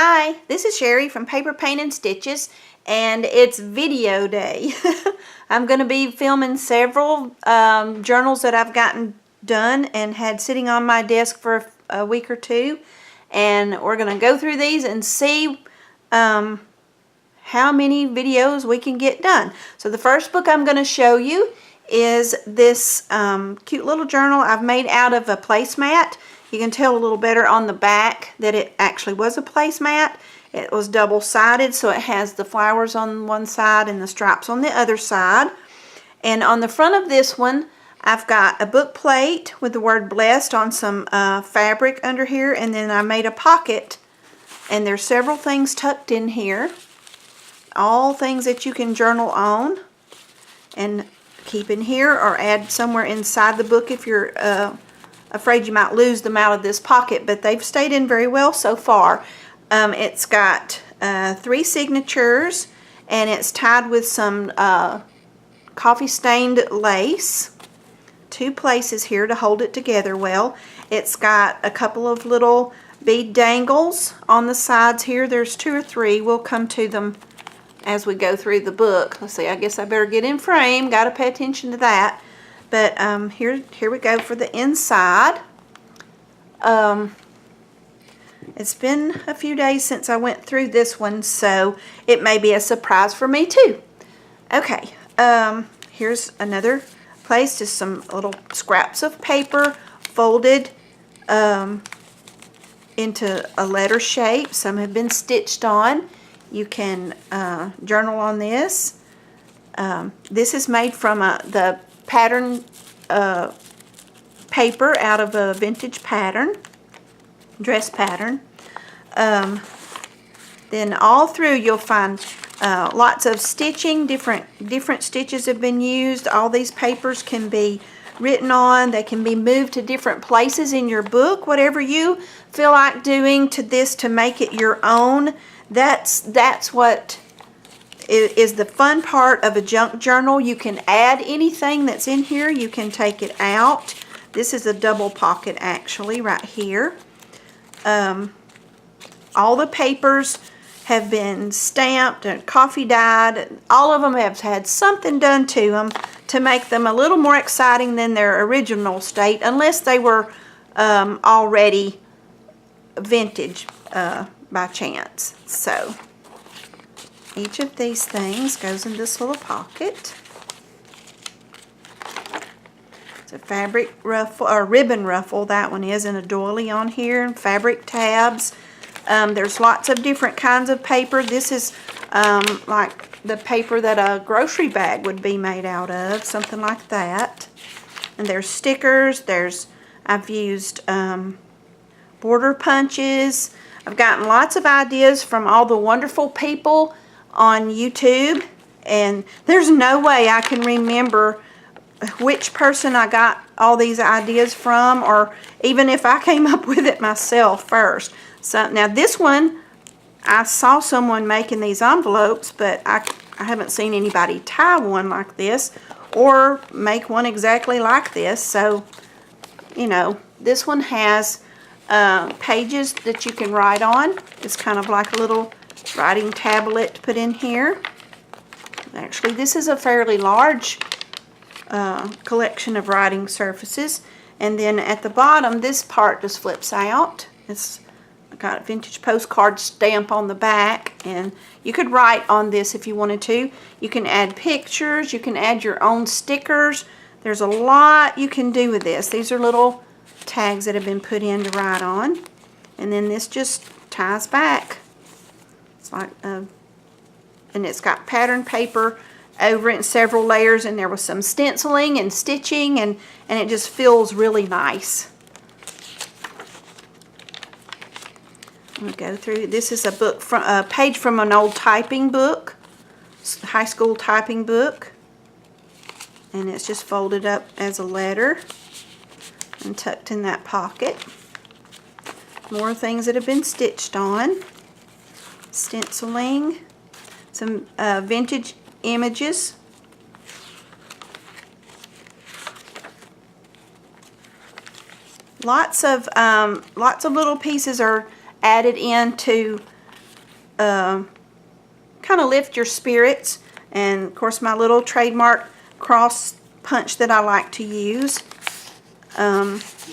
Hi, this is Sherry from Paper Paint and Stitches, and it's video day. I'm going to be filming several journals that I've gotten done and had sitting on my desk for a week or two, and we're going to go through these and see how many videos we can get done. So the first book I'm going to show you is this cute little journal I've made out of a placemat. You can tell a little better on the back that it actually was a placemat. It was double-sided, so it has the flowers on one side and the stripes on the other side. And on the front of this one, I've got a book plate with the word blessed on some fabric under here, and then I made a pocket, and there's several things tucked in here. All things that you can journal on and keep in here or add somewhere inside the book if you're afraid you might lose them out of this pocket, but they've stayed in very well so far. It's got 3 signatures, and it's tied with some coffee stained lace. 2 places here to hold it together well. It's got a couple of little bead dangles on the sides here. There's 2 or 3. We'll come to them as we go through the book. Let's see, I guess I better get in frame. Got to pay attention to that. But here we go for the inside. It's been a few days since I went through this one, so it may be a surprise for me too. Okay, here's another place, just some little scraps of paper folded into a letter shape. Some have been stitched on. You can journal on this. This is made from the pattern paper out of a vintage pattern, dress pattern. Then all through you'll find lots of stitching. Different stitches have been used. All these papers can be written on. They can be moved to different places in your book. Whatever you feel like doing to this to make it your own. That's what is the fun part of a junk journal. You can add anything that's in here. You can take it out. This is a double pocket actually right here. All the papers have been stamped and coffee dyed. All of them have had something done to them to make them a little more exciting than their original state, unless they were already vintage by chance. So each of these things goes in this little pocket. It's a fabric ruffle, or ribbon ruffle, that one is, and a doily on here, and fabric tabs. There's lots of different kinds of paper. This is like the paper that a grocery bag would be made out of, something like that. And there's stickers. I've used border punches. I've gotten lots of ideas from all the wonderful people on YouTube, and there's no way I can remember which person I got all these ideas from, or even if I came up with it myself first. So now this one, I saw someone making these envelopes, but I haven't seen anybody tie one like this or make one exactly like this. So, you know, this one has pages that you can write on. It's kind of like a little writing tablet to put in here. Actually, this is a fairly large collection of writing surfaces. And then at the bottom, this part just flips out. It's got a vintage postcard stamp on the back, and you could write on this if you wanted to. You can add pictures. You can add your own stickers. There's a lot you can do with this. These are little tags that have been put in to write on, and then this just ties back. It's like and it's got pattern paper over it in several layers, and there was some stenciling and stitching, and it just feels really nice. I'm going to go through. This is a book from a page from an old typing book, high school typing book, and it's just folded up as a letter and tucked in that pocket. More things that have been stitched on, stenciling, some vintage images. Lots of little pieces are added into kind of lift your spirits. And of course my little trademark cross punch that I like to use.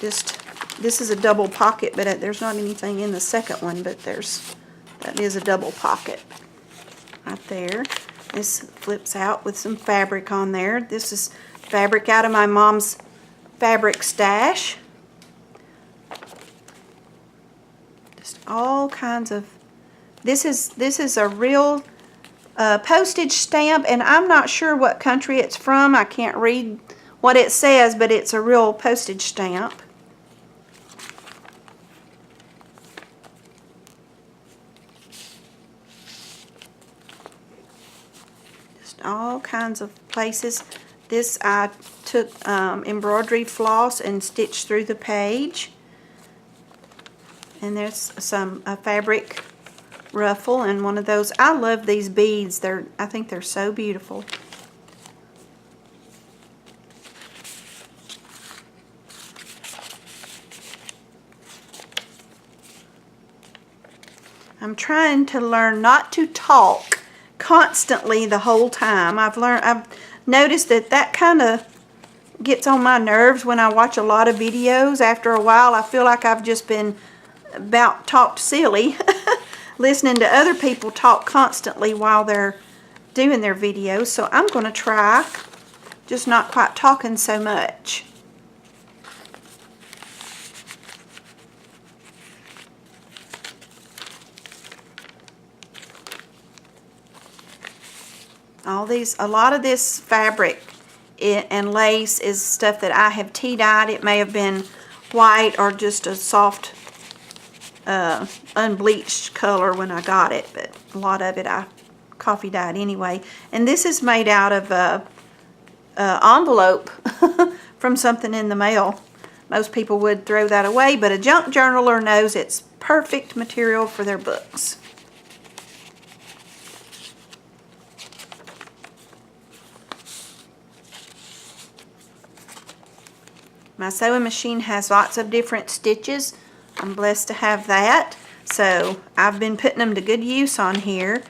This is a double pocket, but there's not anything in the second one, but that is a double pocket right there. This flips out with some fabric on there. This is fabric out of my mom's fabric stash. Just all kinds of, this is a real postage stamp, and I'm not sure what country it's from. I can't read what it says, but it's a real postage stamp. Just all kinds of places. This I took embroidery floss and stitched through the page. And there's a fabric ruffle and one of those. I love these beads. I think they're so beautiful. I'm trying to learn not to talk constantly the whole time. I've noticed that kind of gets on my nerves when I watch a lot of videos. After a while, I feel like I've just been about talked silly listening to other people talk constantly while they're doing their videos. So I'm going to try just not quite talking so much. A lot of this fabric and lace is stuff that I have tea dyed. It may have been white or just a soft unbleached color when I got it, but a lot of it I coffee dyed anyway. And this is made out of a envelope from something in the mail. Most people would throw that away, but a junk journaler knows it's perfect material for their books. My sewing machine has lots of different stitches. I'm blessed to have that. So I've been putting them to good use on here.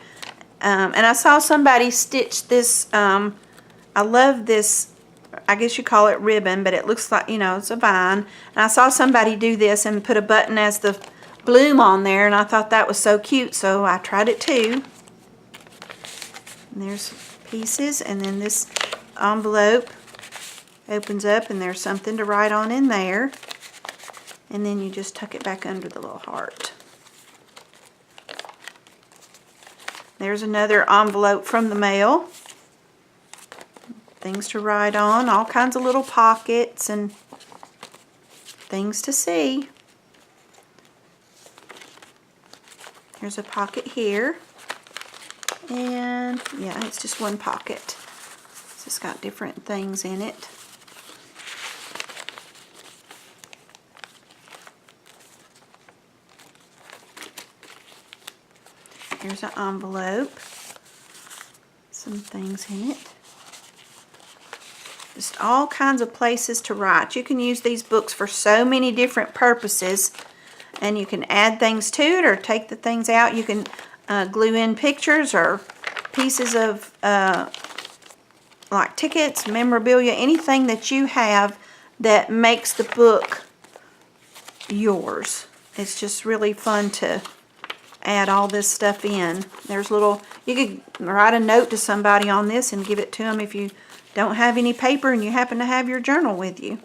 And I saw somebody stitch this, I love this, I guess you call it ribbon, but it looks like, it's a vine. And I saw somebody do this and put a button as the bloom on there, and I thought that was so cute, so I tried it too. And there's pieces, and then this envelope opens up and there's something to write on in there, and then you just tuck it back under the little heart. There's another envelope from the mail. Things to write on, all kinds of little pockets and things to see. Here's a pocket here, and yeah, it's just one pocket. It's just got different things in it. Here's an envelope, some things in it. Just all kinds of places to write. You can use these books for so many different purposes, and you can add things to it or take the things out. You can glue in pictures or pieces of like tickets, memorabilia, anything that you have that makes the book yours. It's just really fun to add all this stuff in. There's little, you could write a note to somebody on this and give it to them if you don't have any paper and you happen to have your journal with you.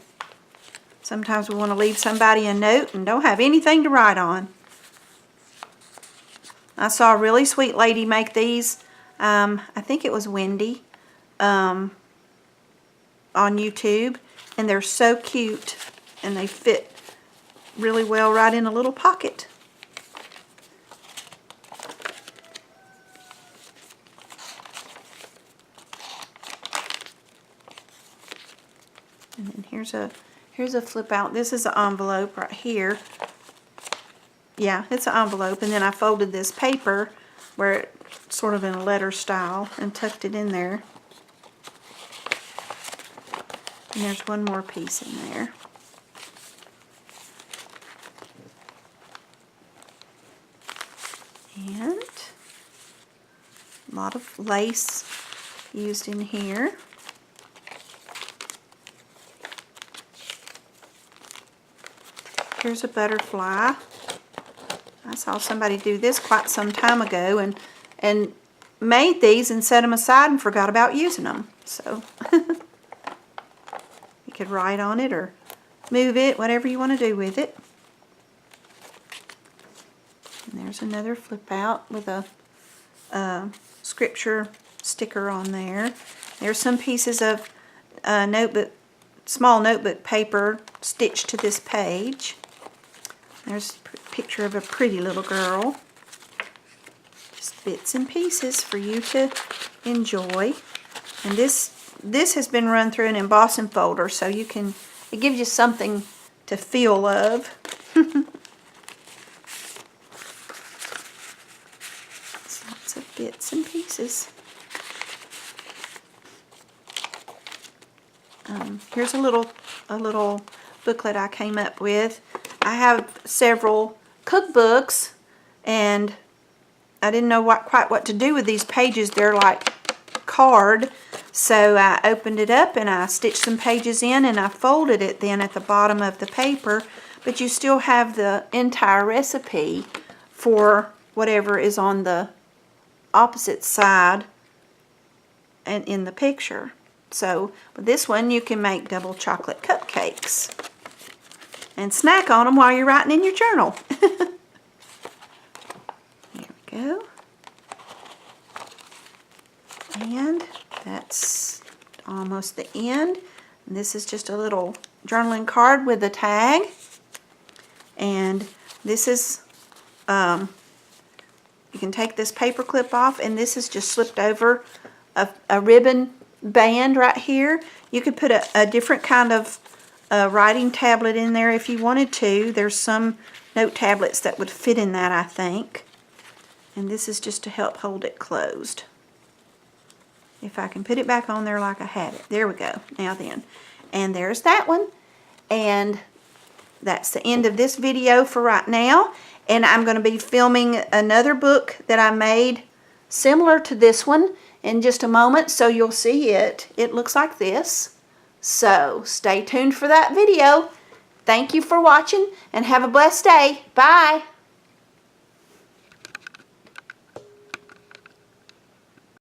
Sometimes we want to leave somebody a note and don't have anything to write on. I saw a really sweet lady make these. I think it was Wendy on YouTube, and they're so cute and they fit really well right in a little pocket. And then here's a flip out. This is an envelope right here. Yeah, it's an envelope, and then I folded this paper where it's sort of in a letter style and tucked it in there. And there's one more piece in there. And lot of lace used in here. Here's a butterfly. I saw somebody do this quite some time ago and made these and set them aside and forgot about using them. So you could write on it or move it, whatever you want to do with it. And there's another flip out with a scripture sticker on there. There's some pieces of small notebook paper stitched to this page. There's a picture of a pretty little girl. Just bits and pieces for you to enjoy. And this has been run through an embossing folder, so you can, it gives you something to feel of. Lots of bits and pieces. Here's a little booklet I came up with. I have several cookbooks, and I didn't know quite what to do with these pages. They're like card, so I opened it up and I stitched some pages in, and I folded it then at the bottom of the paper, but you still have the entire recipe for whatever is on the opposite side and in the picture. So with this one you can make double chocolate cupcakes and snack on them while you're writing in your journal. There we go. And that's almost the end. And this is just a little journaling card with a tag. And this is, you can take this paper clip off, and this is just slipped over a ribbon band right here. You could put a different kind of writing tablet in there if you wanted to. There's some note tablets that would fit in that, I think. And this is just to help hold it closed. If I can put it back on there like I had it. There we go. Now then. And there's that one. And that's the end of this video for right now. And I'm going to be filming another book that I made similar to this one in just a moment, so you'll see it. It looks like this. So stay tuned for that video. Thank you for watching and have a blessed day. Bye.